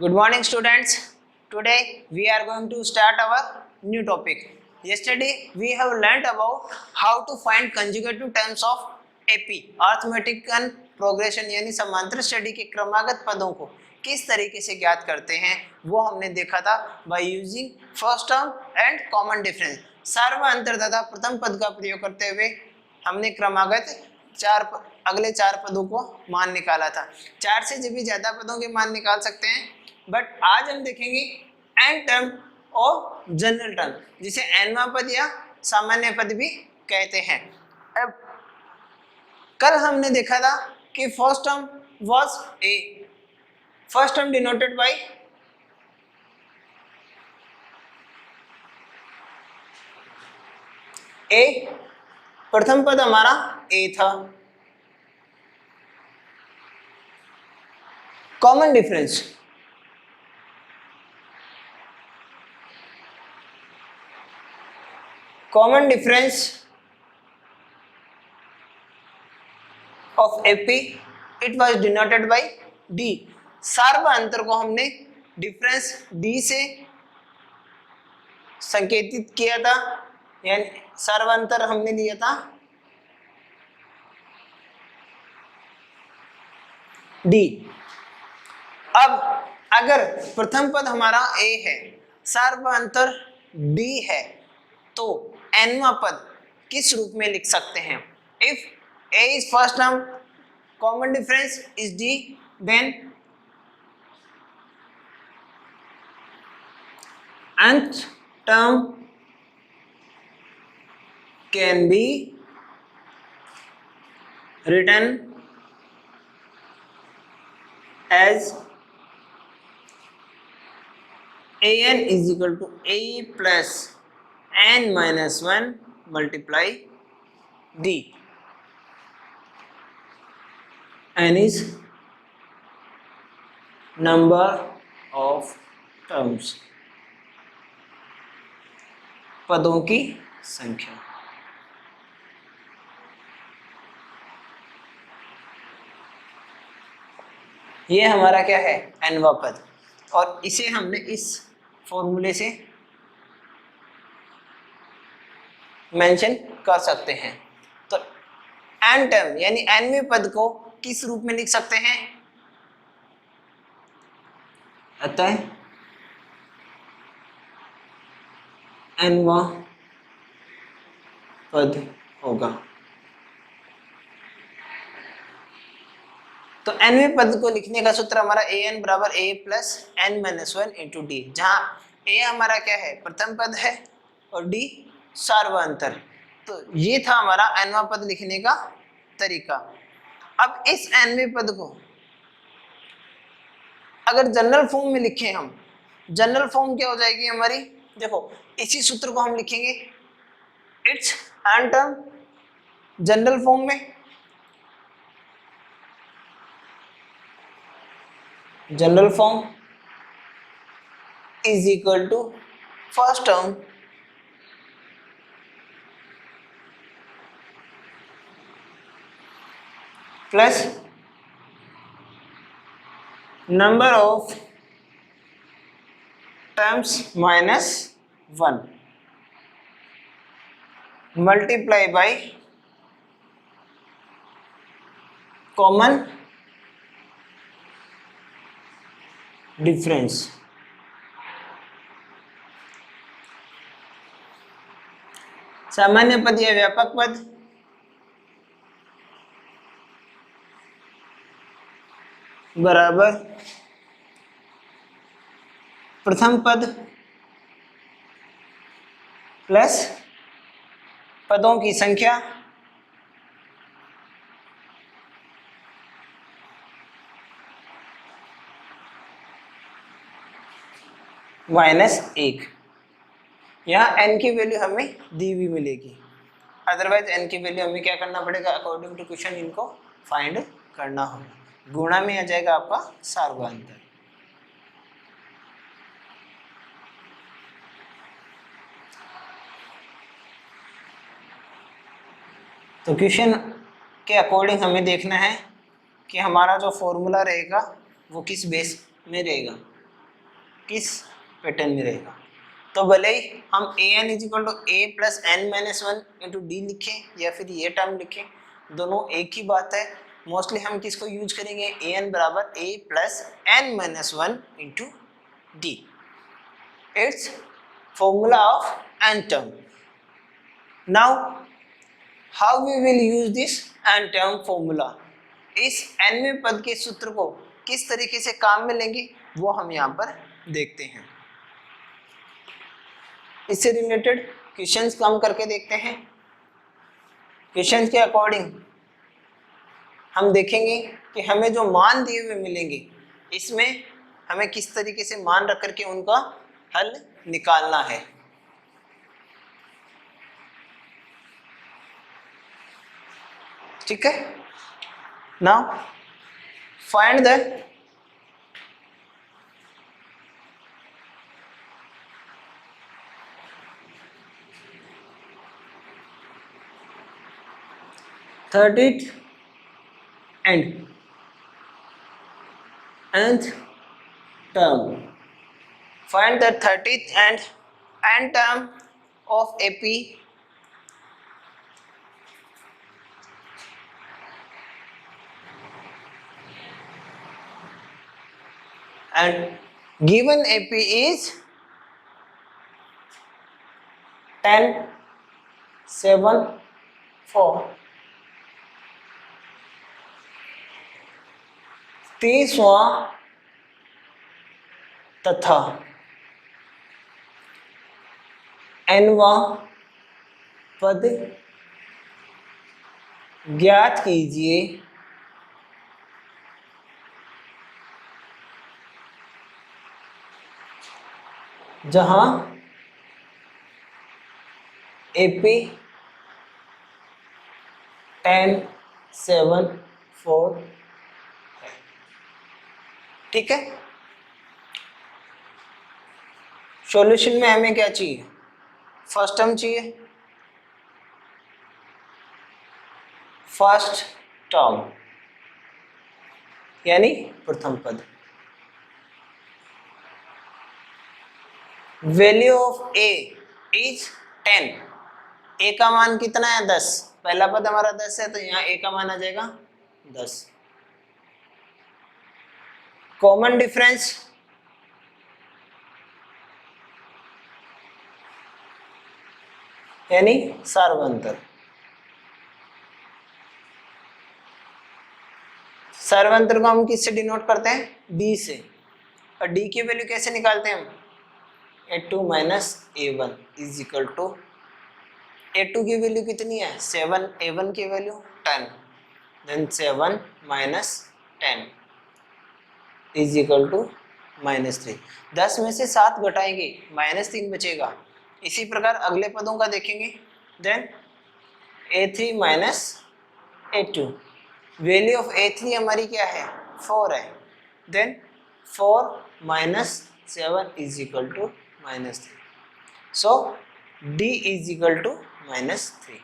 Good morning, students. Today we are going to start our new topic. Yesterday we have learnt about how to find conjugative terms of AP arithmetic progression यानी समांतर study के क्रमागत पदों को किस तरीके से ज्ञात करते हैं वो हमने देखा था by using first term and common difference. सार्व अंतर तथा प्रथम पद का प्रयोग करते हुए हमने क्रमागत अगले चार पदों को मान निकाला था। चार से भी ज्यादा पदों के मान निकाल सकते हैं, बट आज हम देखेंगे एन टर्म और जनरल टर्म, जिसे एनवा पद या सामान्य पद भी कहते हैं। अब कल हमने देखा था कि first term was A, first term denoted by A, प्रथम पद हमारा ए था। Common difference of AP it was denoted by D. सार्व अंतर को हमने डिफरेंस डी से संकेतित किया था, यानी सर्वांतर हमने लिया था डी। अब अगर प्रथम पद हमारा ए है, सर्वांतर डी है, तो एनवा पद किस रूप में लिख सकते हैं? If a is first term, common difference is d, then nth term can be written as an is equal to a plus n minus 1 multiply d. n is number of terms, पदों की संख्या। ये हमारा क्या है? एनवा पद, और इसे हमने इस फॉर्मूले से मेंशन कर सकते हैं। तो एन टर्म यानी एनवे पद को किस रूप में लिख सकते हैं? अतः एनवा पद होगा। तो एनवे पद को लिखने का सूत्र हमारा ए एन बराबर A plus N minus 1 into D, जहाँ ए हमारा क्या है? प्रथम पद है, और डी सार्वअंतर। तो ये था हमारा एनवा पद लिखने का तरीका। अब इस एनवे पद को अगर जनरल फॉर्म में लिखें हम, जनरल फॉर्म क्या हो जाएगी हमारी? देखो, इसी सूत्र को हम लिखेंगे its N term general form में। General form is equal to first term plus number of terms minus 1 multiply by common difference. सामान्य पद या व्यापक पद बराबर प्रथम पद प्लस पदों की संख्या माइनस 1। यहाँ n की वैल्यू हमें दी हुई मिलेगी, अदरवाइज n की वैल्यू हमें क्या करना पड़ेगा? अकॉर्डिंग टू क्वेश्चन इनको फाइंड करना होगा। गुणा में आ जाएगा आपका सार्वअंतर। तो क्वेश्चन के अकॉर्डिंग हमें देखना है कि हमारा जो फॉर्मूला रहेगा वो किस बेस में रहेगा। किस पैटर्न में रहेगा। तो भले ही हम A N is equal to A plus N minus one into D लिखें या फिर ये टर्म लिखें, दोनों एक ही बात है। मोस्टली हम किसको यूज करेंगे, ए एन बराबर A plus N minus one into D, it's formula of N term. Now how we will use this N term formula, इस nवें पद के सूत्र को किस तरीके से काम में लेंगे वो हम यहाँ पर देखते हैं। इससे रिलेटेड क्वेश्चंस काम करके देखते हैं। क्वेश्चंस के अकॉर्डिंग हम देखेंगे कि हमें जो मान दिए हुए मिलेंगे इसमें हमें किस तरीके से मान रख करके उनका हल निकालना है। ठीक है, now find the thirtieth and nth term. Find the 30th and nth term of AP and given AP is 10, 7, 4. 30वां तथा nवां पद ज्ञात कीजिए जहां AP 10, 7, 4 है। ठीक है, सॉल्यूशन में हमें क्या चाहिए, फर्स्ट टर्म चाहिए, फर्स्ट टर्म यानी प्रथम पद। वैल्यू ऑफ ए इज 10, ए का मान कितना है 10, पहला पद हमारा 10 है तो यहाँ ए का मान आ जाएगा 10। कॉमन डिफरेंस यानी सार्वंतर, सार्वंतर को हम किससे डिनोट करते हैं, डी से। और डी की वैल्यू कैसे निकालते हैं हम, a2 minus a1 is equal to, a2 की वैल्यू कितनी है 7, a1 की value 10, then 7 minus 10 is equal to -3। 10 में से 7 घटाएंगे -3 बचेगा। इसी प्रकार अगले पदों का देखेंगे, then a3 minus a2, value of a3 हमारी क्या है 4 है, then 4 minus 7 is equal to -3, so d is equal to -3।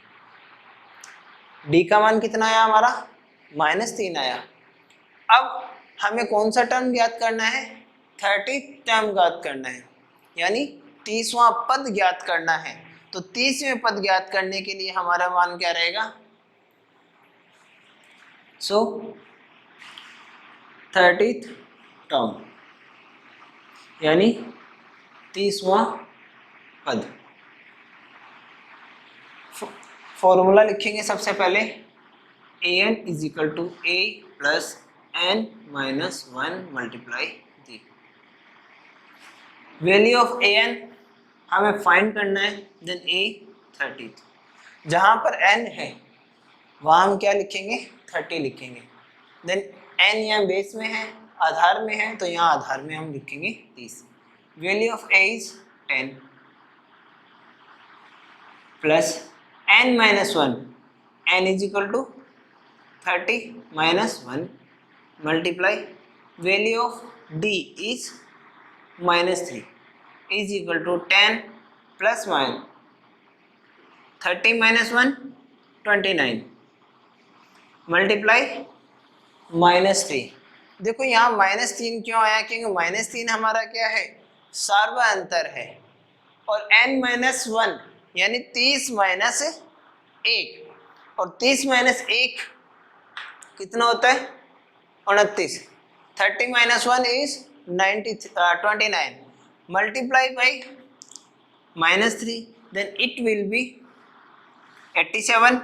d का मान कितना आया हमारा -3 आया। अब हमें कौन सा टर्म ज्ञात करना है, 30th टर्म ज्ञात करना है, यानी 30वां पद ज्ञात करना है। तो 30वें पद ज्ञात करने के लिए हमारा मान क्या रहेगा, सो 30th टर्म यानी 30वां पद। फॉर्मूला लिखेंगे सबसे पहले, an is equal to a plus n minus 1 multiply d. Value of an हमें फाइंड करना है, देन a 30, जहां पर n है वहां हम क्या लिखेंगे 30 लिखेंगे, देन n यहाँ बेस में है, आधार में है, तो यहाँ आधार में हम लिखेंगे 30। Value of a is 10 plus n minus 1, n is equal to 30 minus 1 multiply value of d is -3 is equal to 10 plus minus 30 minus 1 29 multiply -3। देखो यहाँ -3 क्यों आया, क्योंकि -3 हमारा क्या है सार्वअंतर है, और n माइनस 1 यानी 30 माइनस 1, और 30 माइनस 1 कितना होता है 29, 30 minus 1 is 29 multiply by -3, then it will be 87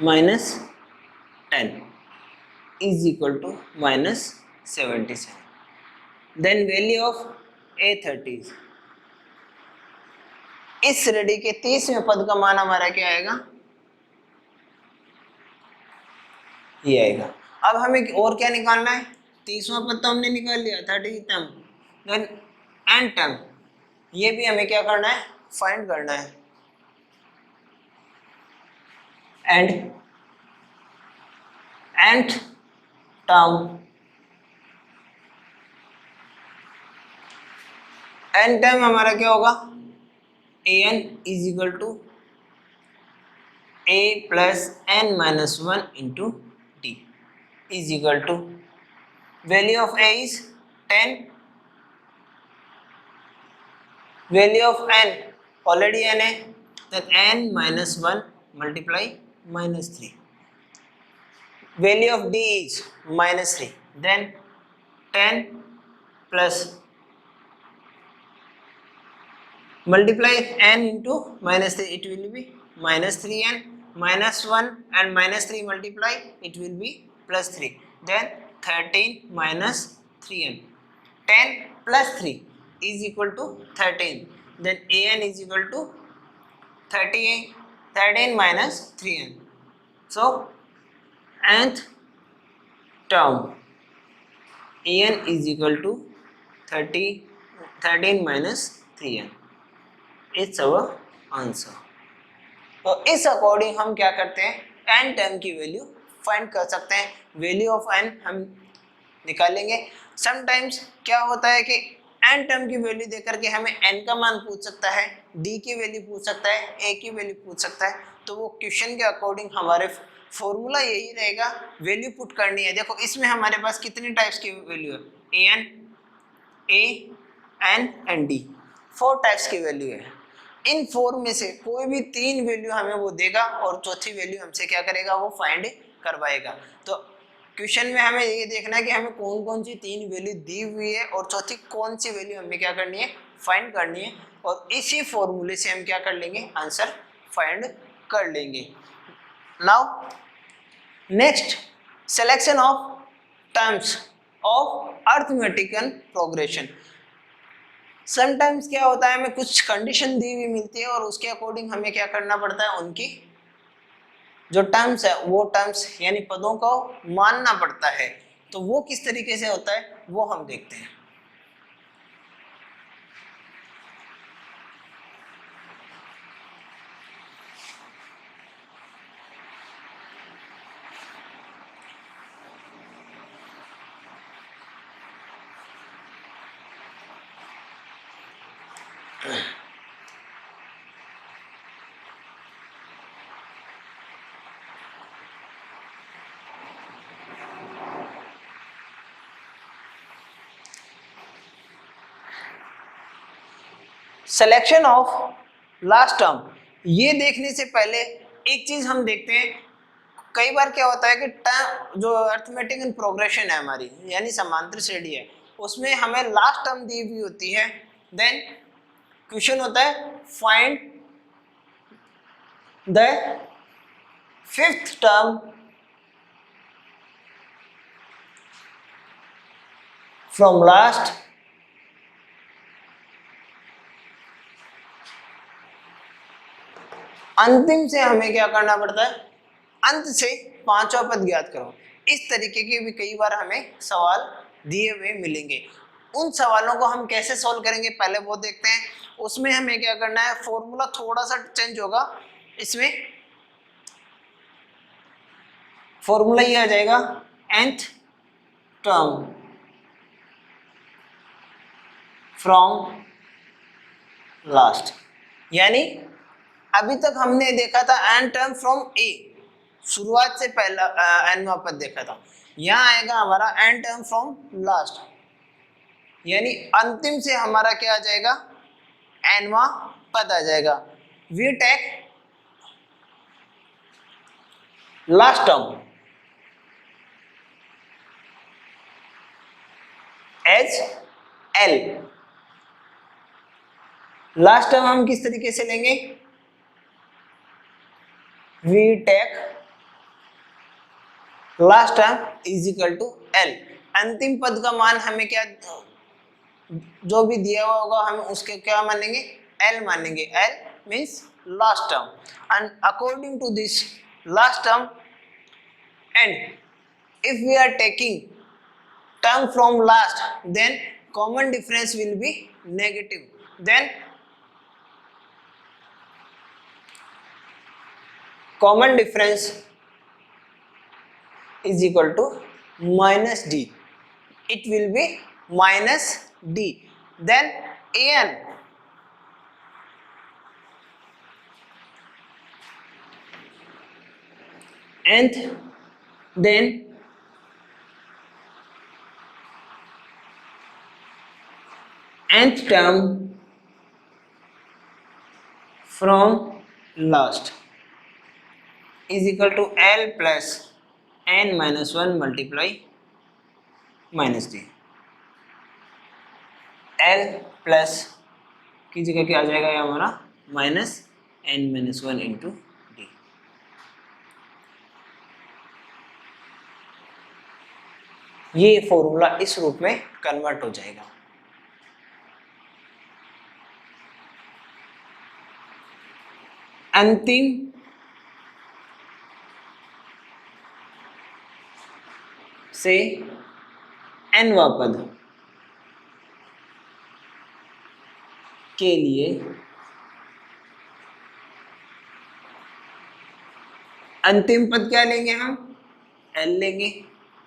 minus 10 is equal to -77. Then value of A30 इस श्रेणी के 30वें पद का मान हमारा क्या आएगा, ये आएगा। अब हमें और क्या निकालना है, 30वां पद तो हमने निकाल लिया, 30 टर्म, देन n टर्म, ये भी हमें क्या करना है, फाइंड करना है। And nth term, n term हमारा क्या होगा, an is equal to a plus n minus 1 into d is equal to value of a is 10, value of n already n है, then n minus 1 multiply -3, value of d is -3, then 10 plus multiply n into -3, it will be -3n, -1 and -3 multiply, it will be +3, then 13 minus 3n, 10 plus 3 is equal to 13, then an is equal to 13 minus 3n, so nth term an is equal to 13 minus 3n, it's our answer। तो इस according हम क्या करते हैं, n term की value find कर सकते हैं, वैल्यू ऑफ n हम निकालेंगे। समटाइम्स क्या होता है कि n टर्म की वैल्यू देकर के हमें n का मान पूछ सकता है, d की वैल्यू पूछ सकता है, a की वैल्यू पूछ सकता है, तो वो क्वेश्चन के अकॉर्डिंग हमारे फॉर्मूला यही रहेगा, वैल्यू पुट करनी है। देखो इसमें हमारे पास कितनी टाइप्स की वैल्यू है, an, a, n and d, 4 types की वैल्यू है। इन 4 में से कोई भी 3 वैल्यू हमें वो देगा और चौथी वैल्यू हमसे क्या करेगा, वो फाइंड करवाएगा। तो क्वेश्चन में हमें ये देखना है कि हमें कौन कौन सी 3 वैल्यू दी हुई है और चौथी कौन सी वैल्यू हमें क्या करनी है, फाइंड करनी है, और इसी फॉर्मूले से हम क्या कर लेंगे, आंसर फाइंड कर लेंगे। Now next, selection of terms of arithmetical progression. Sometimes क्या होता है, हमें कुछ कंडीशन दी हुई मिलती है और उसके अकॉर्डिंग हमें क्या करना पड़ता है, उनकी जो टर्म्स है वो टर्म्स यानी पदों को मानना पड़ता है। तो वो किस तरीके से होता है वो हम देखते हैं। सिलेक्शन ऑफ लास्ट टर्म, ये देखने से पहले एक चीज हम देखते हैं, कई बार क्या होता है कि टर्म जो अरिथमेटिकल प्रोग्रेशन है हमारी यानी समांतर श्रेणी है, उसमें हमें लास्ट टर्म दी हुई होती है। देन क्वेश्चन होता है find the 5th term from last अंतिम से हमें क्या करना पड़ता है, अंत से 5वां पद ज्ञात करो। इस तरीके के भी कई बार हमें सवाल दिए हुए मिलेंगे। उन सवालों को हम कैसे सॉल्व करेंगे पहले वो देखते हैं। उसमें हमें क्या करना है, फॉर्मूला थोड़ा सा चेंज होगा। इसमें फॉर्मूला ये आ जाएगा nth टर्म फ्रॉम लास्ट, यानी अभी तक हमने देखा था n टर्म फ्रॉम a, शुरुआत से पहला nवां पद देखा था। यहाँ आएगा हमारा n टर्म फ्रॉम लास्ट, यानी अंतिम से हमारा क्या आ जाएगा, nवां पद आ जाएगा। We take last term as L। Last term हम किस तरीके से लेंगे, we take last term is equal to L। अंतिम पद का मान हमें क्या, जो भी दिया हुआ होगा हम उसके क्या मानेंगे, L मानेंगे। L means last term and according to this last term and if we are taking term from last, then common difference will be negative, then common difference is equal to minus D. It will be minus D, then an nth, then nth term from last is equal to L plus n minus 1 multiply minus D। L plus की जगह क्या आ जाएगा ये हमारा minus n minus 1 into D. ये formula इस रूप में कन्वर्ट हो जाएगा। अंतिम से nवां पद के लिए अंतिम पद क्या लेंगे हम, L लेंगे।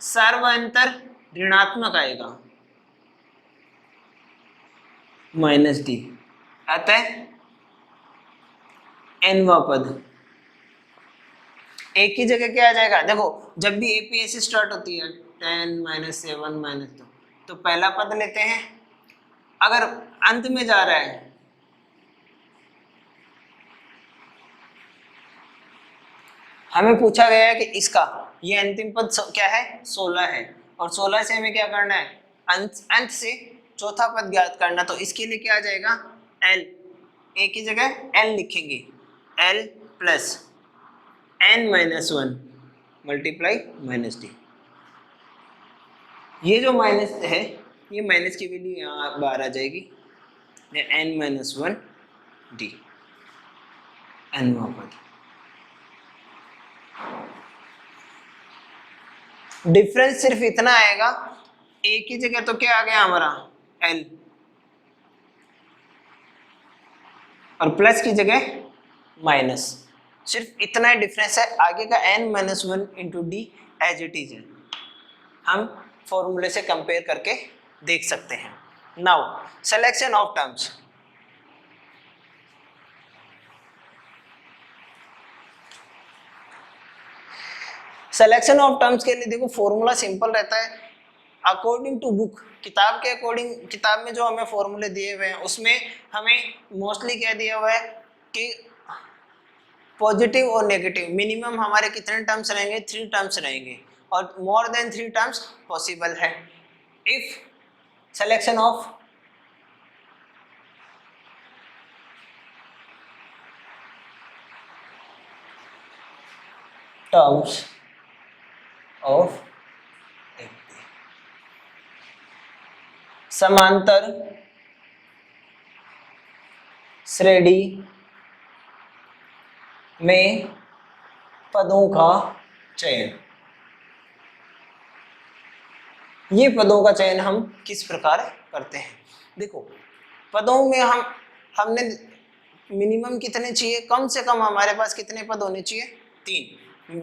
सर्वांतर ऋणात्मक आएगा माइनस डी, अतः nवां पद एक की जगह क्या आ जाएगा, देखो जब भी एपी ऐसे स्टार्ट होती है 10 माइनस 7 माइनस 2, तो पहला पद लेते हैं। अगर अंत में जा रहा है हमें पूछा गया है कि इसका ये अंतिम पद क्या है 16 है, और 16 से हमें क्या करना है, अंत से चौथा पद ज्ञात करना। तो इसके लिए क्या आ जाएगा, L, एक की जगह L लिखेंगे, L plus n minus 1 multiply minus D. ये जो माइनस है ये माइनस की वैल्यू यहाँ बाहर आ जाएगी, n माइनस 1 डी nवां पद। डिफरेंस सिर्फ इतना आएगा, एक की जगह तो क्या आ गया हमारा L, और प्लस की जगह माइनस, सिर्फ इतना ही डिफरेंस है। आगे का n minus 1 into d as it is है, हम फॉर्मूले से कंपेयर करके देख सकते हैं। Now selection of terms, selection of terms के लिए देखो फॉर्मूला सिंपल रहता है, अकॉर्डिंग टू बुक, किताब के अकॉर्डिंग, किताब में जो हमें फॉर्मूले दिए हुए हैं उसमें हमें मोस्टली क्या दिया हुआ है कि पॉजिटिव और नेगेटिव मिनिमम हमारे कितने टर्म्स रहेंगे, 3 टर्म्स रहेंगे, और मोर देन 3 टर्म्स पॉसिबल है। If selection of terms of समांतर श्रेणी में पदों का चयन, ये पदों का चयन हम किस प्रकार करते हैं। देखो पदों में हमने मिनिमम कितने चाहिए, कम से कम हमारे पास कितने पद होने चाहिए, 3,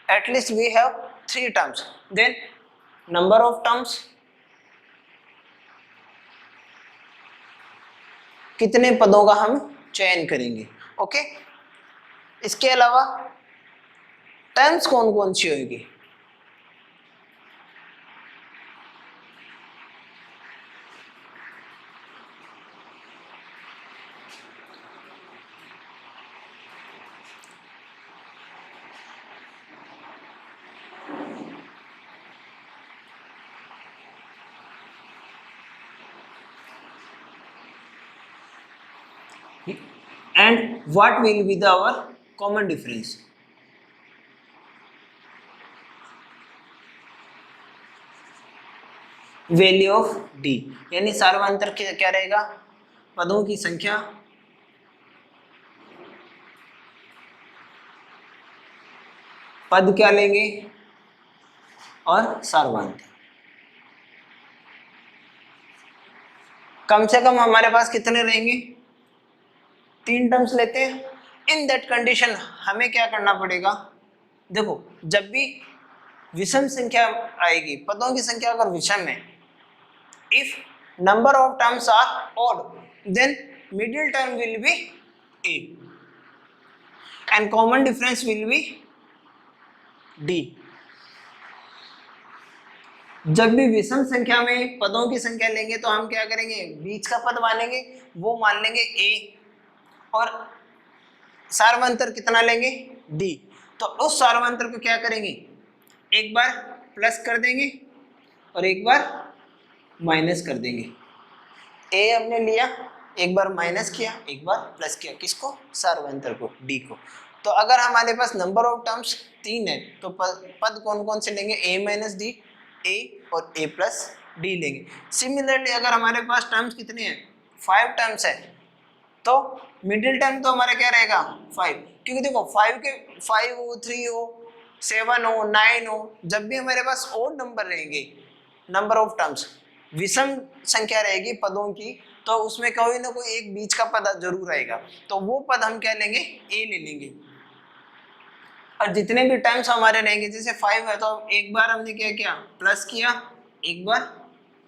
at least we have 3 terms. Then number of terms, कितने पदों का हम चयन करेंगे। ओके, इसके अलावा टर्म्स कौन कौन सी होगी, and what will be the our common difference? Value of D, यानी सार्वंतर क्या रहेगा? पदों की संख्या पद क्या लेंगे और सार्वंतर। कम से कम हमारे पास कितने रहेंगे? 3 टर्म्स लेते हैं। इन दैट कंडीशन हमें क्या करना पड़ेगा? देखो, जब भी विषम संख्या आएगी, पदों की संख्या अगर विषम है, if number of terms are odd, then middle term will be a and common difference will be d। जब भी विषम संख्या में पदों की संख्या लेंगे तो हम क्या करेंगे? बीच का पद मानेंगे, वो मान लेंगे a, और सार्वंतर कितना लेंगे? d। तो उस सार्वंतर को क्या करेंगे? एक बार प्लस कर देंगे और एक बार माइनस कर देंगे। ए हमने लिया, एक बार माइनस किया, एक बार प्लस किया, किसको? सार्वंतर को, डी को। तो अगर हमारे पास नंबर ऑफ टर्म्स 3 है तो पद कौन कौन से लेंगे? ए माइनस डी, ए और ए प्लस डी लेंगे। सिमिलरली अगर हमारे पास टर्म्स कितने हैं? 5 टर्म्स है, तो मिडिल टर्म तो हमारा क्या रहेगा? 5, क्योंकि देखो 5 के 5 हो, 3 हो, 7 हो, 9 हो, जब भी हमारे पास ओड नंबर रहेंगे, नंबर ऑफ टर्म्स विषम संख्या रहेगी पदों की, तो उसमें कोई ना कोई एक बीच का पद जरूर आएगा, तो वो पद हम क्या लेंगे? ए ले लेंगे। और जितने भी टर्म्स हमारे रहेंगे, जैसे 5 है तो एक बार हमने क्या किया? प्लस किया, एक बार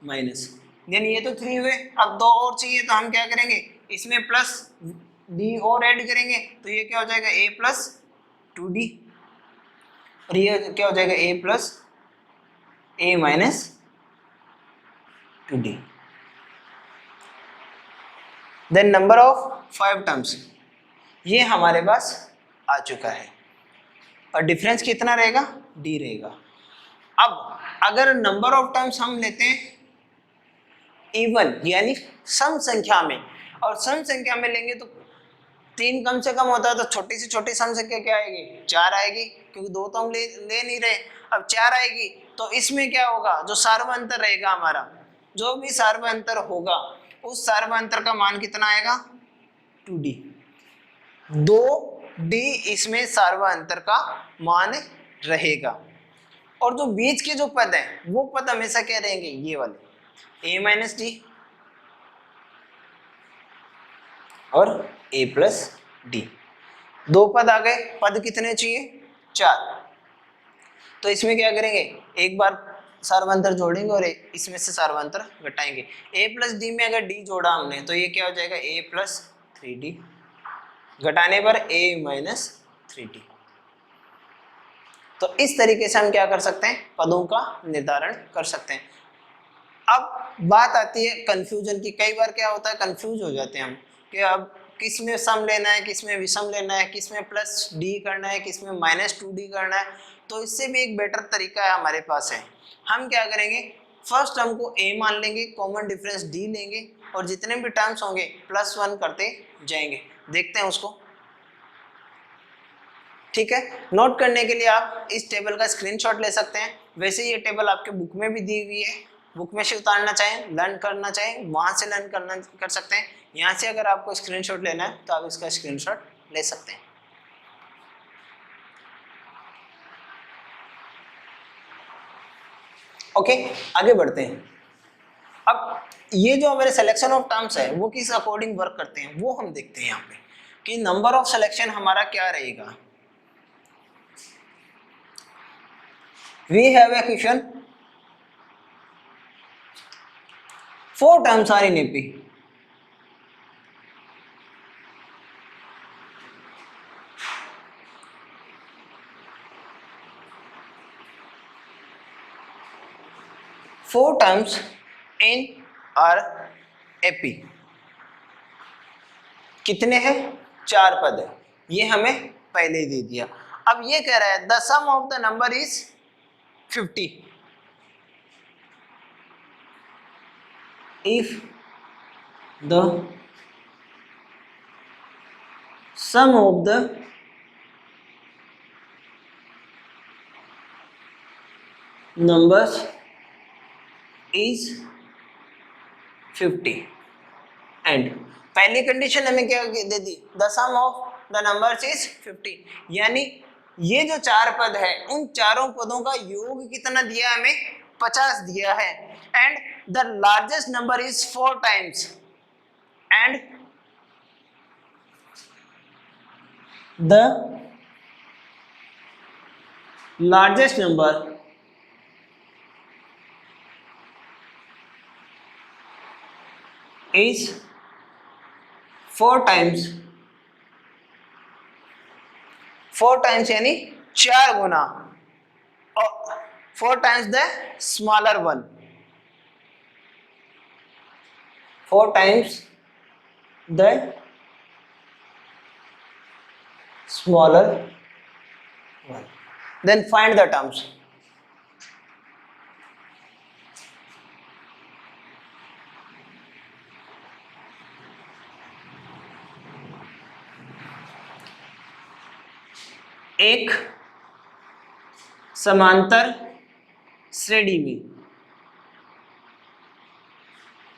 माइनस, यानी ये तो 3 हुए। अब 2 और चाहिए तो हम क्या करेंगे? इसमें प्लस डी और ऐड करेंगे, तो ये क्या हो जाएगा? ए प्लस 2d, और ये क्या हो जाएगा? A plus A minus 2d। Then number of 5 terms ये हमारे पास आ चुका है, और डिफरेंस कितना रहेगा? डी रहेगा। अब अगर नंबर ऑफ टर्म्स हम लेते हैं इवन, यानी सम संख्या में, और सम संख्या में लेंगे तो 3 कम से कम होता है, तो छोटी से छोटी सम संख्या क्या आएगी? 4 आएगी, क्योंकि 2 तो हम ले नहीं रहे। अब 4 आएगी, तो इसमें क्या होगा? जो सार्वंतर रहेगा हमारा, जो भी सार्वंतर होगा, उस सार्वंतर का मान कितना आएगा? 2d। 2d इसमें सार्वंतर का मान रहेगा, और जो बीच के जो पद है वो पद हमेशा क्या रहेंगे? ये वाले, a माइनस डी और a प्लस डी। 2 पद आ गए, पद कितने चाहिए? 4। तो इसमें क्या करेंगे? एक बार सार्वंतर जोड़ेंगे और इसमें से सार्वंतर घटाएंगे। a प्लस डी में अगर d जोड़ा हमने तो ये क्या हो जाएगा? a प्लस 3d, घटाने पर a माइनस 3d। तो इस तरीके से हम क्या कर सकते हैं? पदों का निर्धारण कर सकते हैं। अब बात आती है कंफ्यूजन की। कई बार क्या होता है? कंफ्यूज हो जाते हैं हम कि अब किस में सम लेना है, किस में विषम लेना है, किस में प्लस डी करना है, किस में माइनस 2d करना है। तो इससे भी एक बेटर तरीका है हमारे पास है। हम क्या करेंगे? फर्स्ट टर्म को a मान लेंगे, कॉमन डिफरेंस d लेंगे, और जितने भी टर्म्स होंगे +1 करते जाएंगे। देखते हैं उसको। ठीक है, नोट करने के लिए आप इस टेबल का स्क्रीनशॉट ले सकते हैं। वैसे ये टेबल आपके बुक में भी दी हुई है, बुक में से उतारना चाहें, लर्न करना चाहें, वहां से लर्न करना कर सकते हैं। यहाँ से अगर आपको स्क्रीनशॉट लेना है तो आप इसका स्क्रीनशॉट ले सकते हैं। ओके, आगे बढ़ते हैं। अब ये जो हमारे सिलेक्शन ऑफ टर्म्स है वो किस अकॉर्डिंग वर्क करते हैं वो हम देखते हैं यहाँ पे, कि नंबर ऑफ सिलेक्शन हमारा क्या रहेगा। We have a question. 4 terms are in AP. Four terms in our AP. कितने हैं? 4 पद है, ये हमें पहले ही दे दिया। अब ये कह रहा है the sum of the number is 50 if the sum of the numbers is 50 and पहली कंडीशन हमें क्या दे दी, the sum of the numbers is 50, यानी ये जो चार पद है उन चारों पदों का योग कितना दिया हमें, 50 दिया है। And the largest number is 4 times and the largest number is 4 times यानी 4 गुना, और 4 times the smaller one, 4 times the smaller one. Then find the terms. एक समांतर श्रेणी में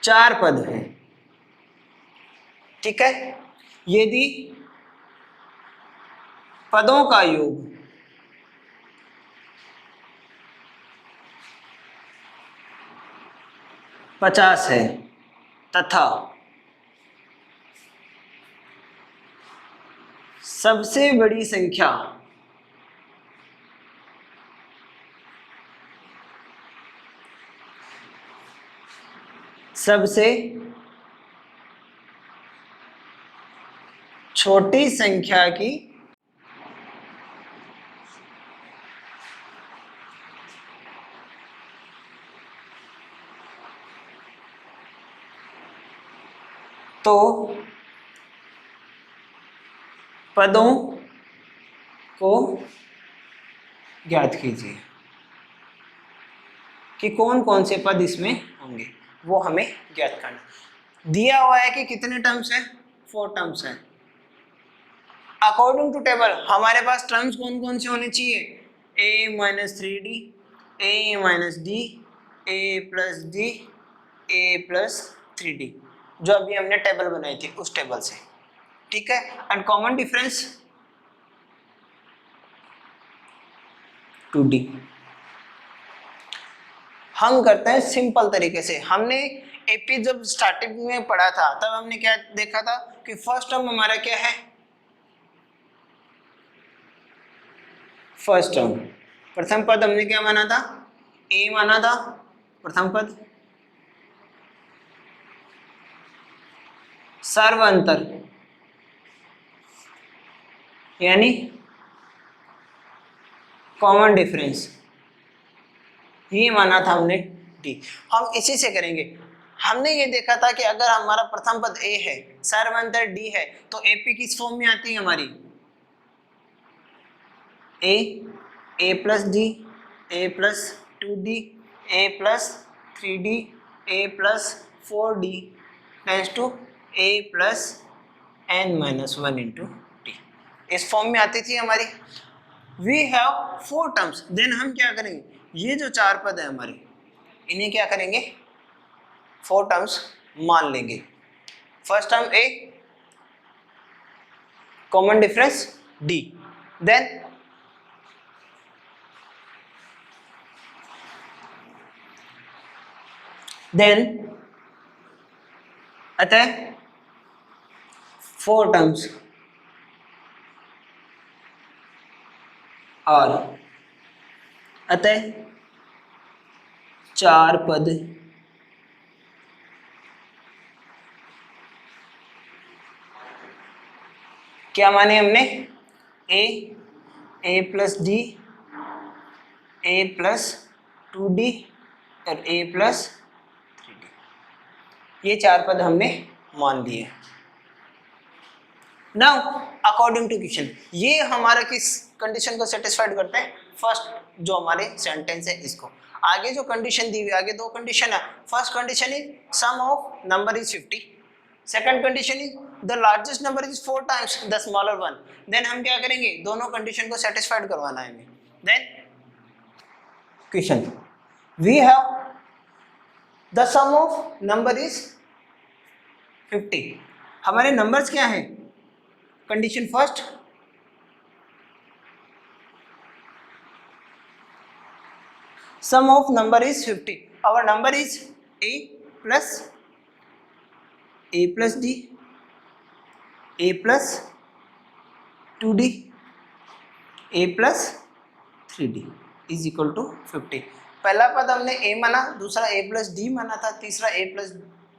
4 पद हैं, ठीक है। यदि पदों का योग 50 है तथा सबसे बड़ी संख्या सबसे छोटी संख्या की तो पदों को ज्ञात कीजिए कि कौन कौन से पद इसमें होंगे, वो हमें ज्ञात करना। दिया हुआ है कि कितने टर्म्स है, 4 टर्म्स है। अकॉर्डिंग टू टेबल हमारे पास टर्म्स कौन कौन से होने चाहिए, a minus 3d, a minus d, a plus d, a plus 3d, जो अभी हमने टेबल बनाई थी उस टेबल से, ठीक है। And common difference 2d। हम करते हैं सिंपल तरीके से। हमने एपी जब स्टार्टिंग में पढ़ा था तब हमने क्या देखा था कि फर्स्ट टर्म हमारा क्या है, फर्स्ट टर्म प्रथम पद हमने क्या माना था, ए माना था प्रथम पद, सर्वांतर यानी कॉमन डिफरेंस ये माना था हमने डी। हम इसी से करेंगे। हमने ये देखा था कि अगर हमारा प्रथम पद ए है, सर्वांतर डी है, तो एपी किस फॉर्म में आती है हमारी, A plus D, A plus 2d, A plus 3d, A plus 4d tends to A plus n minus 1 into D, इस फॉर्म में आती थी हमारी। वी हैव 4 टर्म्स, देन हम क्या करेंगे, ये जो 4 पद है हमारे इन्हें क्या करेंगे, 4 टर्म्स मान लेंगे। फर्स्ट टर्म ए, कॉमन डिफरेंस डी, देन अतः 4 टर्म्स और अतः 4 पद क्या माने हमने, ए plus D, A plus 2d और ए प्लस 3d, ये 4 पद हमने मान लिए। नाउ अकॉर्डिंग टू क्वेश्चन, ये हमारा किस कंडीशन को सेटिस्फाइड करते हैं, फर्स्ट जो हमारे सेंटेंस है इसको। आगे जो कंडीशन दी हुई, आगे 2 कंडीशन है। First condition is sum of number is 50, second condition is the largest number is 4 times the smaller one, then हम क्या करेंगे, दोनों कंडीशन को सेटिस्फाइड करवाना है हमें। Then question, we have the sum of number is 50, हमारे नंबर्स क्या हैं, condition first, sum of number is 50, our number is a plus d, a plus 2d, a plus 3d is equal to 50। पहला पद हमने a माना, दूसरा a plus d माना था, तीसरा a plus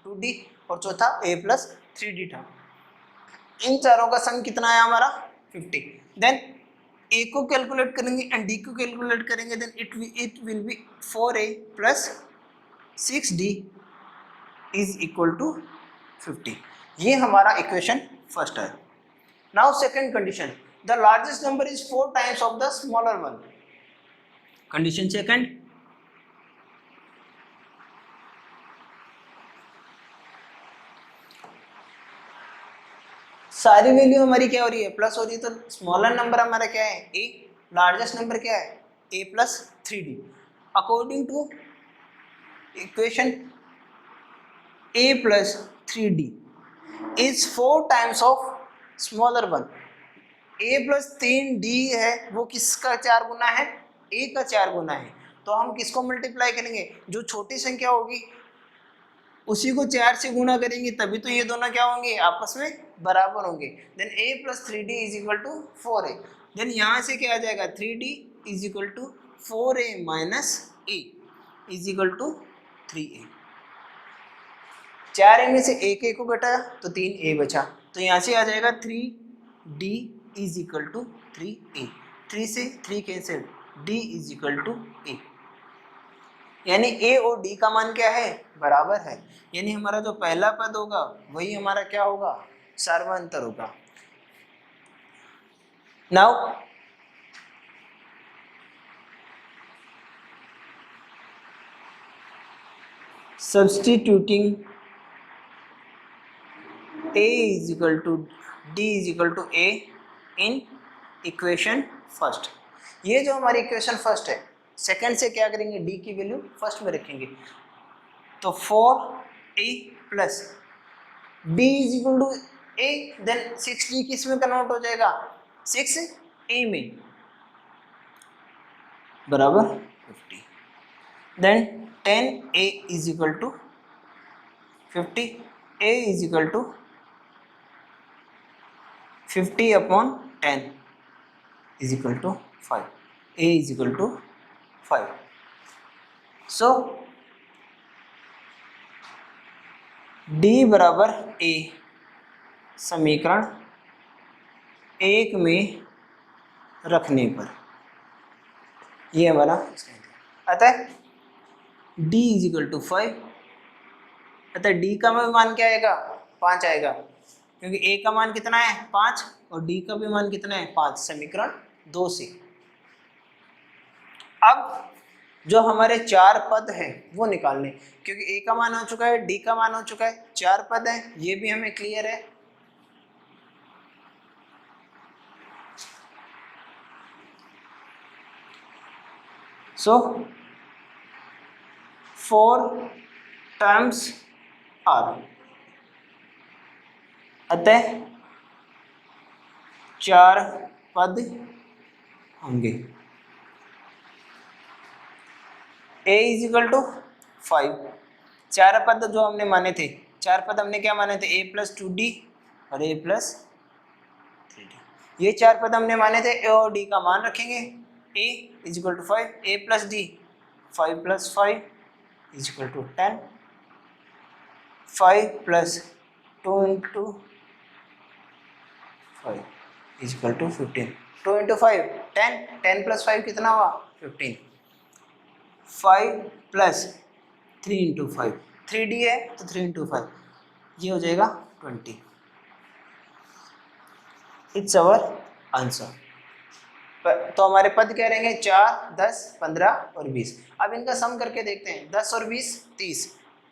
2d और चौथा a plus 3d था। इन चारों का सम कितना है हमारा 50। देन a को कैलकुलेट करेंगे एंड d को कैलकुलेट करेंगे, then it will be 4a plus 6d is equal to 50। ये हमारा इक्वेशन फर्स्ट है। Now second condition, the largest number is 4 times of the smaller one, condition second, सारी value हमारी क्या हो रही है, प्लस हो रही है, तो स्मॉलर नंबर हमारा क्या है a, लार्जेस्ट नंबर क्या है a plus 3d। According to equation a plus 3d is 4 times of smaller one, a plus 3d है वो किसका 4 गुना है, a का 4 गुना है, तो हम किसको मल्टीप्लाई करेंगे, जो छोटी संख्या होगी उसी को 4 से गुना करेंगे, तभी तो ये दोनों क्या होंगे, आपस में बराबर होंगे। Then a plus 3d is equal to 4a, then यहाँ से क्या आ जाएगा 3d is equal to 4a minus a is equal to 3a। 4a में से एक a को घटाया तो 3a बचा, तो यहाँ से आ जाएगा 3d is equal to 3a, 3 से 3 cancel, d is equal to a, यानी a और d का मान क्या है, बराबर है, यानी हमारा जो पहला पद होगा वही हमारा क्या होगा, सर्वांतर होगा। Now substituting a is equal to d is equal to a in equation first, ये जो हमारी इक्वेशन फर्स्ट है, सेकंड से क्या करेंगे, d की वैल्यू फर्स्ट में रखेंगे, तो 4a plus b is equal to a, then 6d किस में कन्वर्ट हो जाएगा, 6a में, बराबर 50, then 10a is equal to 50, a is equal to 50 upon 10 is equal to 5, a is equal to 5। So d बराबर a समीकरण 1 में रखने पर ये हमारा अतः d इज इक्वल टू 5, अतः d का मान क्या आएगा, 5 आएगा, क्योंकि a का मान कितना है 5 और d का भी मान कितना है 5, समीकरण 2 से। अब जो हमारे 4 पद हैं वो निकालने, क्योंकि a का मान हो चुका है, d का मान हो चुका है, 4 पद हैं, ये भी हमें क्लियर है। सो 4 टर्म्स आर, अतः 4 पद होंगे, a इज इक्वल टू 5, 4 पद जो हमने माने थे, 4 पद हमने क्या माने थे, a प्लस 2d और a प्लस 3d, ये 4 पद हमने माने थे, a और d का मान रखेंगे, a is equal to 5, a plus d 5 plus 5 is equal to 10, 5 plus 2 into 5 is equal to 15, 2 into 5 10, 10 plus 5 कितना हुआ 15, 5 प्लस 3 इंटू 5, 3d है तो 3 इंटू 5 ये हो जाएगा 20, इट्स अवर आंसर। तो हमारे पद क्या रहेंगे 4, 10, 15 और 20। अब इनका सम करके देखते हैं, 10 और 20 30,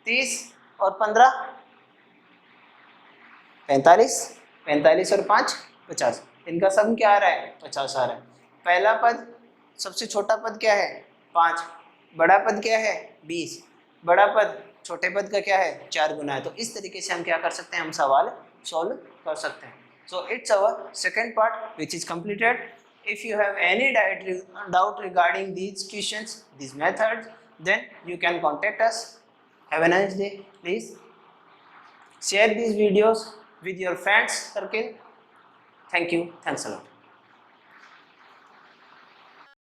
30 और 15 45, 45 और 5 50, इनका सम क्या आ रहा है 50 आ रहा है। पहला पद सबसे छोटा पद क्या है 5, बड़ा पद क्या है 20, बड़ा पद छोटे पद का क्या है 4 गुना है। तो इस तरीके से हम क्या कर सकते हैं, हम सवाल सॉल्व कर सकते हैं। So it's our second part which is completed. If you have any doubt regarding these questions, these methods, then you can contact us. Have a nice day. Please share these videos with your friends circle. Thank you. Thanks a lot.